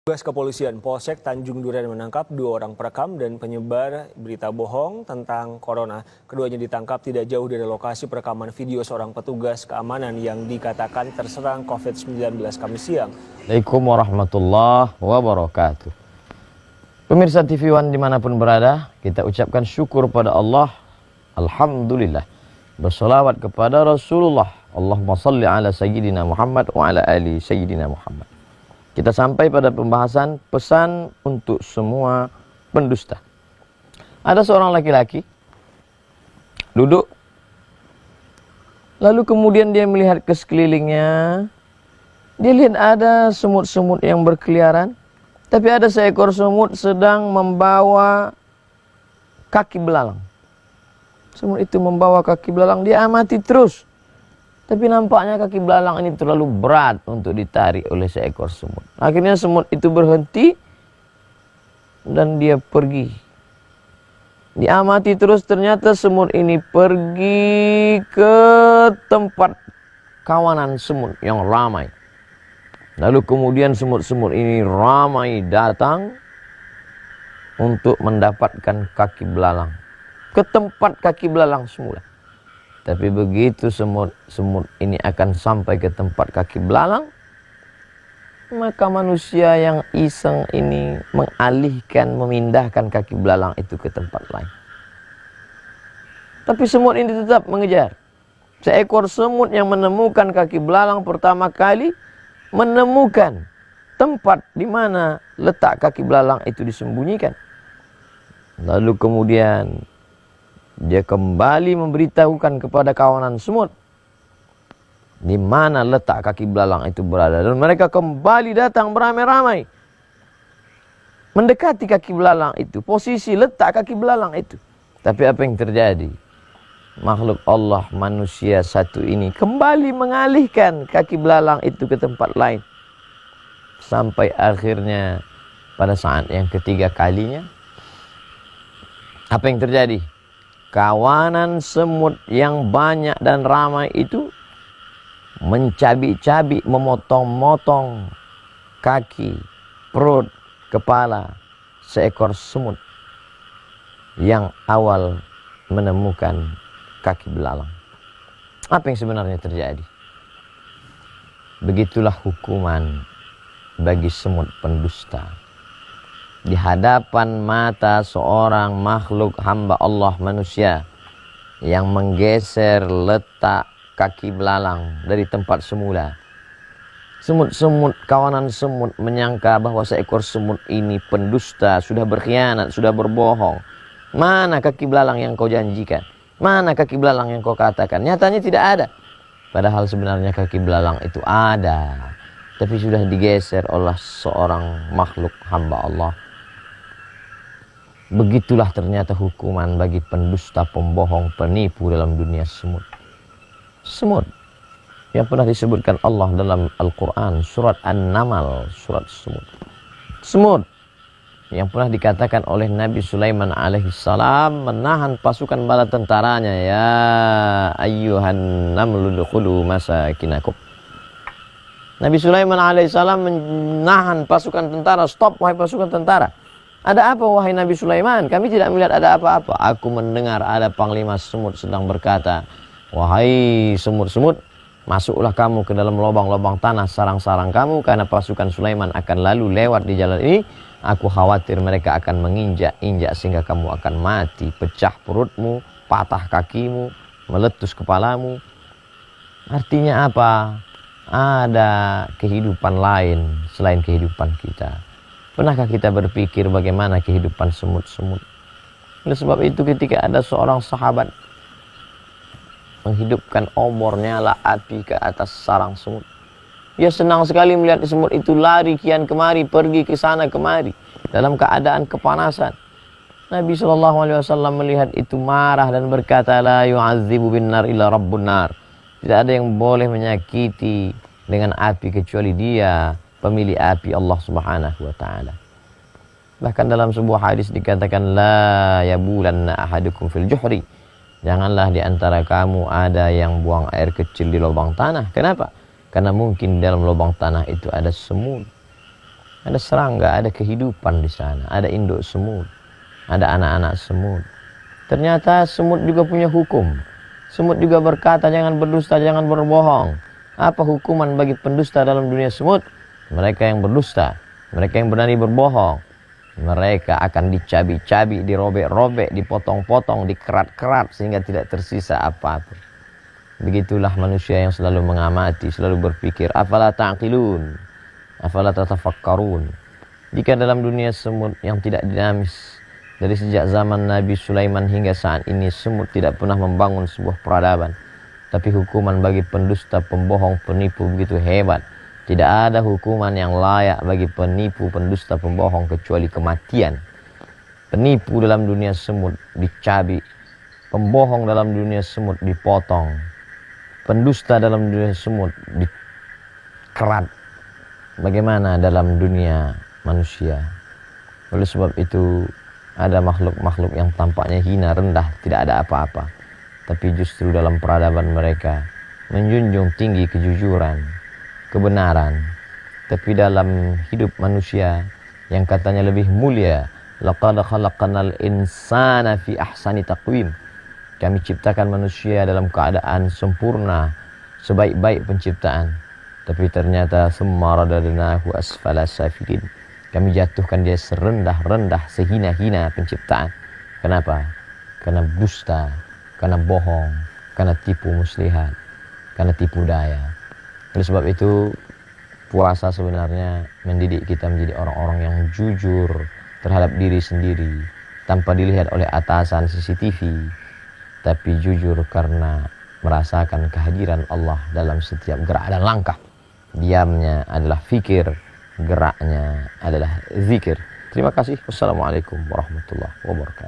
Petugas kepolisian Polsek Tanjung Duren menangkap 2 orang perekam dan penyebar berita bohong tentang corona. Keduanya ditangkap tidak jauh dari lokasi perekaman video seorang petugas keamanan yang dikatakan terserang COVID-19 Kamis siang. Assalamualaikum warahmatullahi wabarakatuh. Pemirsa TV One dimanapun berada, kita ucapkan syukur pada Allah. Alhamdulillah. Bersolawat kepada Rasulullah. Allahumma salli ala sayyidina Muhammad wa ala ali sayyidina Muhammad. Kita sampai pada pembahasan pesan untuk semua pendusta. Ada seorang laki-laki duduk, lalu kemudian dia melihat ke sekelilingnya. Dia lihat ada semut-semut yang berkeliaran, tapi ada seekor semut sedang membawa kaki belalang. Semut itu membawa kaki belalang, dia amati terus. Tapi nampaknya kaki belalang ini terlalu berat untuk ditarik oleh seekor semut. Akhirnya semut itu berhenti dan dia pergi. Diamati terus, ternyata semut ini pergi ke tempat kawanan semut yang ramai. Lalu kemudian semut-semut ini ramai datang untuk mendapatkan kaki belalang. Ke tempat kaki belalang semula. Tapi begitu semut ini akan sampai ke tempat kaki belalang, maka manusia yang iseng ini mengalihkan, memindahkan kaki belalang itu ke tempat lain. Tapi semut ini tetap mengejar. Seekor semut yang menemukan kaki belalang pertama kali, menemukan tempat di mana letak kaki belalang itu disembunyikan. Lalu kemudian dia kembali memberitahukan kepada kawanan semut di mana letak kaki belalang itu berada. Dan mereka kembali datang beramai-ramai mendekati kaki belalang itu, posisi letak kaki belalang itu. Tapi apa yang terjadi? Makhluk Allah, manusia satu ini kembali mengalihkan kaki belalang itu ke tempat lain. Sampai akhirnya pada saat yang ketiga kalinya, apa yang terjadi? Kawanan semut yang banyak dan ramai itu mencabik-cabik, memotong-motong kaki, perut, kepala seekor semut yang awal menemukan kaki belalang. Apa yang sebenarnya terjadi? Begitulah hukuman bagi semut pendusta. Di hadapan mata seorang makhluk hamba Allah manusia yang menggeser letak kaki belalang dari tempat semula. Semut-semut, kawanan semut menyangka bahwa seekor semut ini pendusta, sudah berkhianat, sudah berbohong. Mana kaki belalang yang kau janjikan? Mana kaki belalang yang kau katakan? Nyatanya tidak ada. Padahal sebenarnya kaki belalang itu ada, tapi sudah digeser oleh seorang makhluk hamba Allah. Begitulah ternyata hukuman bagi pendusta, pembohong, penipu dalam dunia semut. Semut yang pernah disebutkan Allah dalam Al-Quran, surat An-Naml, surat semut. Semut yang pernah dikatakan oleh Nabi Sulaiman alaihissalam menahan pasukan bala tentaranya. Ya ayyuhan namlu dukhulu masakinakum. Nabi Sulaiman alaihissalam menahan pasukan tentara. Stop wahai pasukan tentara. Ada apa wahai Nabi Sulaiman? Kami tidak melihat ada apa-apa. Aku mendengar ada panglima semut sedang berkata, wahai semut-semut, masuklah kamu ke dalam lubang-lubang tanah sarang-sarang kamu, karena pasukan Sulaiman akan lalu lewat di jalan ini. Aku khawatir mereka akan menginjak-injak sehingga kamu akan mati, pecah perutmu, patah kakimu, meletus kepalamu. Artinya apa? Ada kehidupan lain selain kehidupan kita. Pernahkah kita berpikir bagaimana kehidupan semut-semut? Oleh sebab itu ketika ada seorang sahabat menghidupkan obor nyala api ke atas sarang semut, dia senang sekali melihat semut itu lari kian kemari, pergi ke sana kemari dalam keadaan kepanasan. Nabi SAW melihat itu marah dan berkata, la yu'adzibu bin nar illa rabbun nar. Tidak ada yang boleh menyakiti dengan api kecuali dia, pemilik api, Allah Subhanahu wa ta'ala. Bahkan dalam sebuah hadis dikatakan, la yabulanna ahadukum fil juhri. Janganlah di antara kamu ada yang buang air kecil di lubang tanah. Kenapa? Karena mungkin di dalam lubang tanah itu ada semut. Ada serangga, ada kehidupan di sana, ada induk semut, ada anak-anak semut. Ternyata semut juga punya hukum. Semut juga berkata, jangan berdusta, jangan berbohong. Apa hukuman bagi pendusta dalam dunia semut? Mereka yang berdusta, mereka yang berani berbohong, mereka akan dicabi-cabi, dirobek-robek, dipotong-potong, dikerat-kerat sehingga tidak tersisa apa-apa. Begitulah manusia yang selalu mengamati, selalu berpikir, afala ta'qilun, afala tatafakkarun. Jika dalam dunia semut yang tidak dinamis, dari sejak zaman Nabi Sulaiman hingga saat ini, semut tidak pernah membangun sebuah peradaban. Tapi hukuman bagi pendusta, pembohong, penipu begitu hebat. Tidak ada hukuman yang layak bagi penipu, pendusta, pembohong kecuali kematian. Penipu dalam dunia semut dicabi, pembohong dalam dunia semut dipotong, pendusta dalam dunia semut dikerat. Bagaimana dalam dunia manusia? Oleh sebab itu, ada makhluk-makhluk yang tampaknya hina, rendah, tidak ada apa-apa. Tapi justru dalam peradaban mereka menjunjung tinggi kejujuran, kebenaran. Tapi dalam hidup manusia yang katanya lebih mulia, laqad khalaqnal insana fi ahsani taqwim. Kami ciptakan manusia dalam keadaan sempurna, sebaik-baik penciptaan. Tapi ternyata summa radadnahu asfala safilin. Kami jatuhkan dia serendah-rendah, sehina-hina penciptaan. Kenapa? Karena dusta, karena bohong, karena tipu muslihat, karena tipu daya. Oleh sebab itu, puasa sebenarnya mendidik kita menjadi orang-orang yang jujur terhadap diri sendiri, tanpa dilihat oleh atasan CCTV, tapi jujur karena merasakan kehadiran Allah dalam setiap gerak dan langkah. Diamnya adalah fikir, geraknya adalah zikir. Terima kasih. Wassalamualaikum warahmatullahi wabarakatuh.